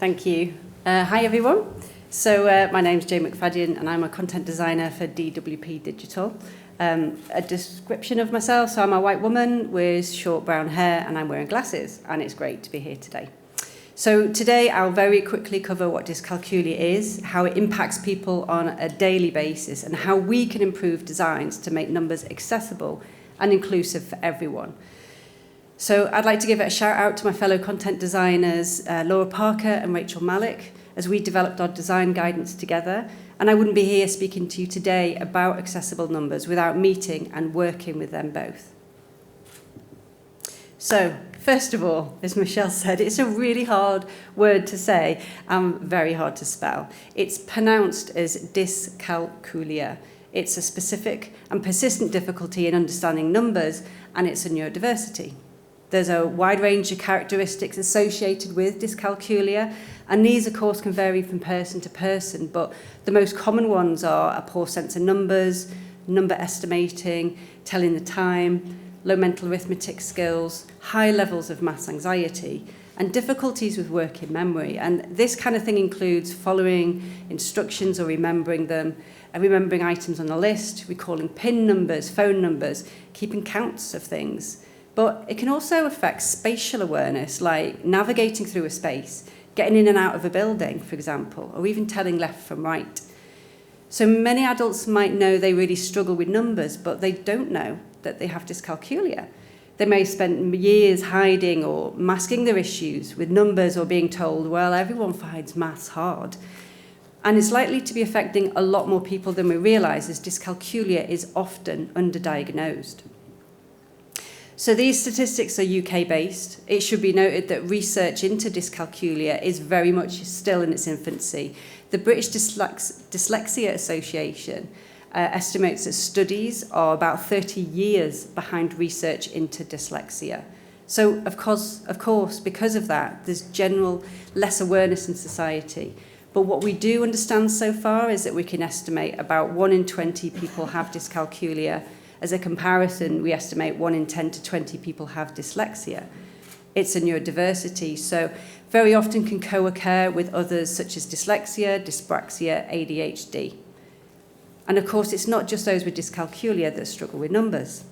Thank you. Hi everyone. So my name's McFadyen and I'm a content designer for DWP Digital. A description of myself, so I'm a white woman with short brown hair and I'm wearing glasses, and it's great to be here today. So today I'll very quickly cover what dyscalculia is, how it impacts people on a daily basis, and how we can improve designs to make numbers accessible and inclusive for everyone. So I'd like to give a shout out to my fellow content designers, Laura Parker and Rachel Malik, as we developed our design guidance together. And I wouldn't be here speaking to you today about accessible numbers without meeting and working with them both. So, first of all, as Michelle said, it's a really hard word to say and very hard to spell. It's pronounced as dyscalculia. It's a specific and persistent difficulty in understanding numbers, and it's a neurodiversity. There's a wide range of characteristics associated with dyscalculia, and these, of course, can vary from person to person, but the most common ones are a poor sense of numbers, number estimating, telling the time, low mental arithmetic skills, high levels of maths anxiety, and difficulties with working memory. And this kind of thing includes following instructions or remembering them, remembering items on a list, recalling PIN numbers, phone numbers, keeping counts of things. But it can also affect spatial awareness, like navigating through a space, getting in and out of a building, for example, or even telling left from right. So many adults might know they really struggle with numbers, but they don't know that they have dyscalculia. They may have spent years hiding or masking their issues with numbers, or being told, well, everyone finds maths hard. And it's likely to be affecting a lot more people than we realise, as dyscalculia is often underdiagnosed. So these statistics are UK-based. It should be noted that research into dyscalculia is very much still in its infancy. The British Dyslexia Association estimates that studies are about 30 years behind research into dyslexia. So, of course, because of that, there's general less awareness in society. But what we do understand so far is that we can estimate about 1 in 20 people have dyscalculia. As a comparison, we estimate 1 in 10 to 20 people have dyslexia. It's a neurodiversity, so very often can co-occur with others such as dyslexia, dyspraxia, ADHD. And of course, it's not just those with dyscalculia that struggle with numbers.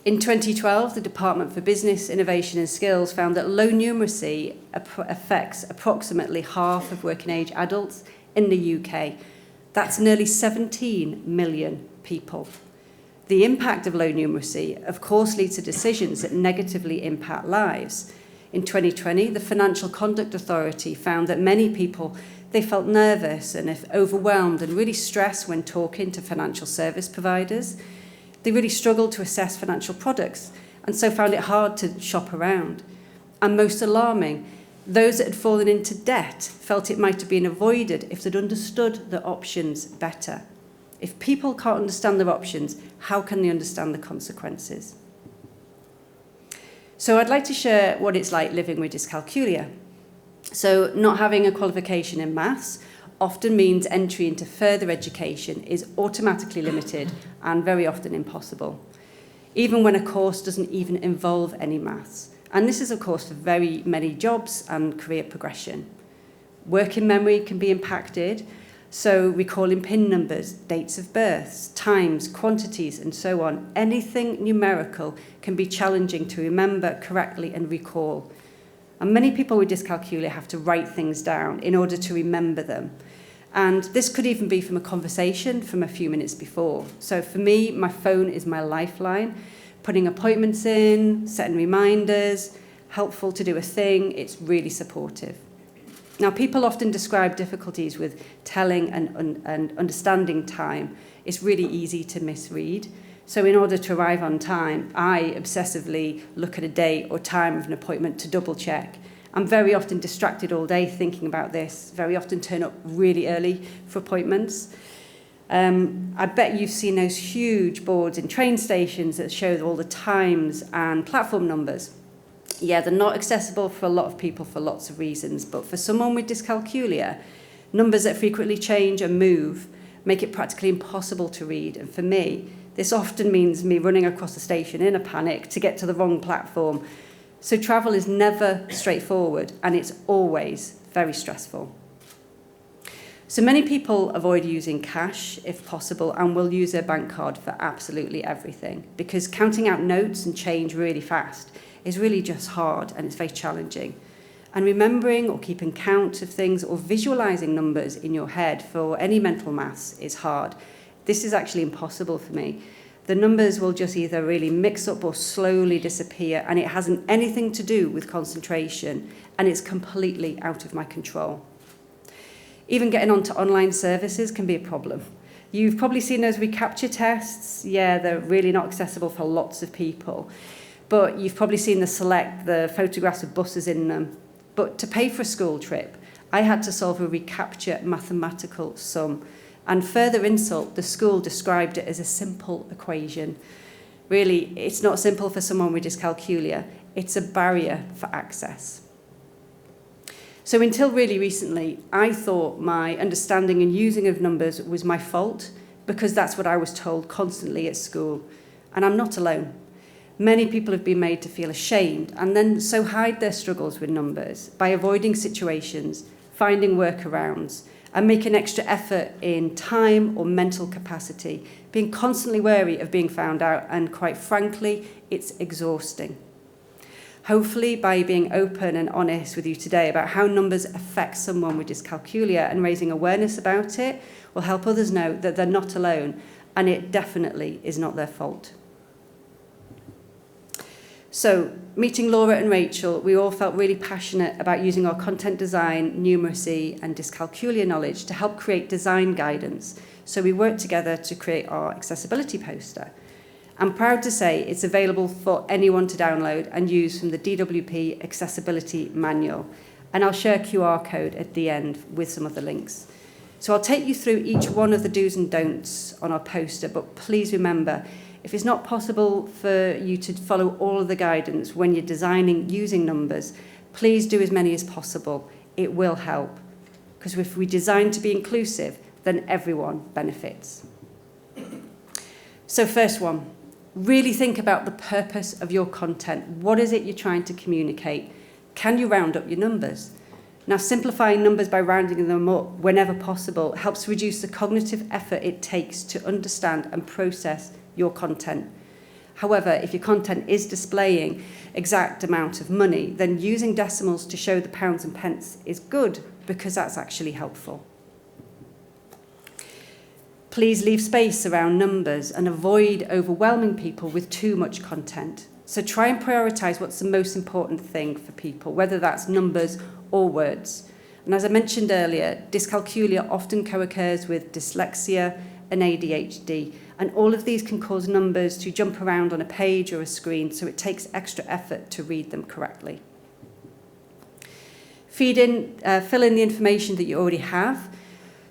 In 2012, the Department for Business, Innovation and Skills found that low numeracy affects approximately half of working-age adults in the UK. That's nearly 17 million people. The impact of low numeracy, of course, leads to decisions that negatively impact lives. In 2020, the Financial Conduct Authority found that many people, they felt nervous and overwhelmed and really stressed when talking to financial service providers. They really struggled to assess financial products and so found it hard to shop around. And most alarming, those that had fallen into debt felt it might have been avoided if they'd understood the options better. If people can't understand their options, how can they understand the consequences? So I'd like to share what it's like living with dyscalculia. So not having a qualification in maths often means entry into further education is automatically limited and very often impossible, even when a course doesn't even involve any maths. And this is, of course, for very many jobs and career progression. Working memory can be impacted, so recalling PIN numbers, dates of births, times, quantities, and so on. Anything numerical can be challenging to remember correctly and recall. And many people with dyscalculia have to write things down in order to remember them. And this could even be from a conversation from a few minutes before. So for me, my phone is my lifeline. Putting appointments in, setting reminders, helpful to do a thing, it's really supportive. Now, people often describe difficulties with telling and understanding time. It's really easy to misread. So in order to arrive on time, I obsessively look at a date or time of an appointment to double check. I'm very often distracted all day thinking about this, very often turn up really early for appointments. I bet you've seen those huge boards in train stations that show all the times and platform numbers. Yeah, they're not accessible for a lot of people for lots of reasons, but for someone with dyscalculia, numbers that frequently change and move make it practically impossible to read. And for me, this often means me running across the station in a panic to get to the wrong platform, So travel is never straightforward, and it's always very stressful. So many people avoid using cash if possible and will use their bank card for absolutely everything, because counting out notes and change really fast is really just hard, and it's very challenging. And remembering or keeping count of things or visualizing numbers in your head for any mental maths is hard. This is actually impossible for me. The numbers will just either really mix up or slowly disappear, and it hasn't anything to do with concentration, and it's completely out of my control. Even getting onto online services can be a problem. You've probably seen those reCAPTCHA tests. Yeah, they're really not accessible for lots of people. But you've probably seen the photographs of buses in them. But to pay for a school trip, I had to solve a reCAPTCHA mathematical sum. And further insult, the school described it as a simple equation. Really, it's not simple for someone with dyscalculia. It's a barrier for access. So until really recently, I thought my understanding and using of numbers was my fault, because that's what I was told constantly at school. And I'm not alone. Many people have been made to feel ashamed and then so hide their struggles with numbers by avoiding situations, finding workarounds, and making extra effort in time or mental capacity, being constantly wary of being found out, and quite frankly, it's exhausting. Hopefully, by being open and honest with you today about how numbers affect someone with dyscalculia and raising awareness about it will help others know that they're not alone, and it definitely is not their fault. So, meeting Laura and Rachel, we all felt really passionate about using our content design, numeracy, and dyscalculia knowledge to help create design guidance. So we worked together to create our accessibility poster. I'm proud to say it's available for anyone to download and use from the DWP Accessibility Manual. And I'll share a QR code at the end with some of the links. So I'll take you through each one of the do's and don'ts on our poster, but please remember, if it's not possible for you to follow all of the guidance when you're designing using numbers, please do as many as possible. It will help. Because if we design to be inclusive, then everyone benefits. So first one, really think about the purpose of your content. What is it you're trying to communicate? Can you round up your numbers? Now, simplifying numbers by rounding them up whenever possible helps reduce the cognitive effort it takes to understand and process your content. However, if your content is displaying exact amount of money, then using decimals to show the pounds and pence is good, because that's actually helpful. Please leave space around numbers and avoid overwhelming people with too much content. So try and prioritise what's the most important thing for people, whether that's numbers or words. And as I mentioned earlier, dyscalculia often co-occurs with dyslexia and ADHD, and all of these can cause numbers to jump around on a page or a screen, so it takes extra effort to read them correctly. Fill in the information that you already have.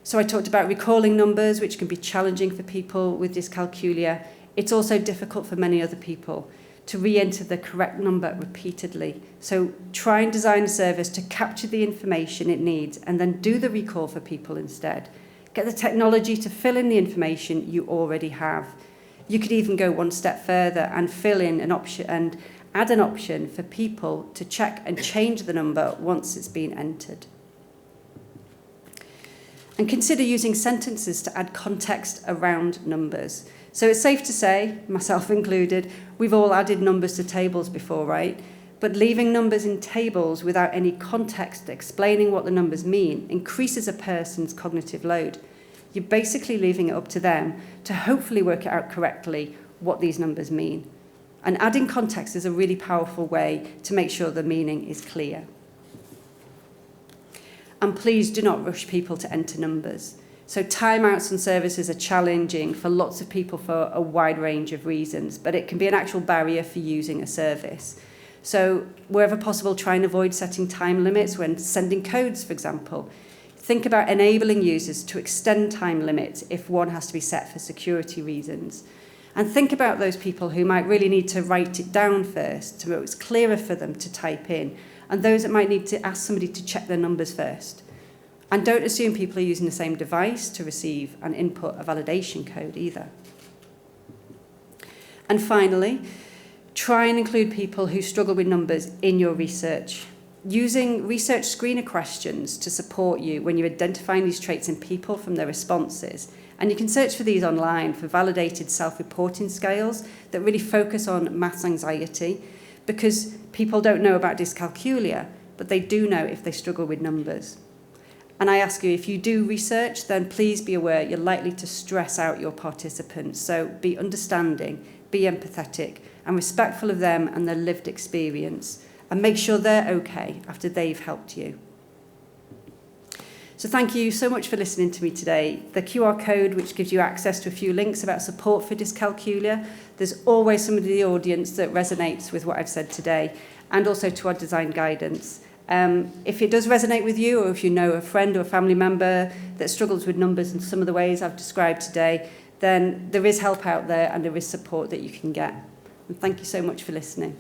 So I talked about recalling numbers, which can be challenging for people with dyscalculia. It's also difficult for many other people to re-enter the correct number repeatedly. So try and design a service to capture the information it needs and then do the recall for people instead. Get the technology to fill in the information you already have. You could even go one step further and fill in an option and add an option for people to check and change the number once it's been entered. And consider using sentences to add context around numbers. So it's safe to say, myself included, we've all added numbers to tables before, right? But leaving numbers in tables without any context explaining what the numbers mean increases a person's cognitive load. You're basically leaving it up to them to hopefully work it out correctly what these numbers mean. And adding context is a really powerful way to make sure the meaning is clear. And please do not rush people to enter numbers. So timeouts and services are challenging for lots of people for a wide range of reasons, but it can be an actual barrier for using a service. So wherever possible, try and avoid setting time limits when sending codes, for example. Think about enabling users to extend time limits if one has to be set for security reasons. And think about those people who might really need to write it down first so it's clearer for them to type in, and those that might need to ask somebody to check their numbers first. And don't assume people are using the same device to receive and input a validation code either. And finally, Try and include people who struggle with numbers in your research. Using research screener questions to support you when you're identifying these traits in people from their responses. And you can search for these online for validated self-reporting scales that really focus on maths anxiety, because people don't know about dyscalculia, but they do know if they struggle with numbers. And I ask you, if you do research, then please be aware you're likely to stress out your participants. So be understanding, be empathetic, and respectful of them and their lived experience, and make sure they're okay after they've helped you. So thank you so much for listening to me today. The QR code, which gives you access to a few links about support for dyscalculia, there's always somebody in the audience that resonates with what I've said today, and also to our design guidance. If it does resonate with you, or if you know a friend or a family member that struggles with numbers in some of the ways I've described today, then there is help out there and there is support that you can get. And thank you so much for listening.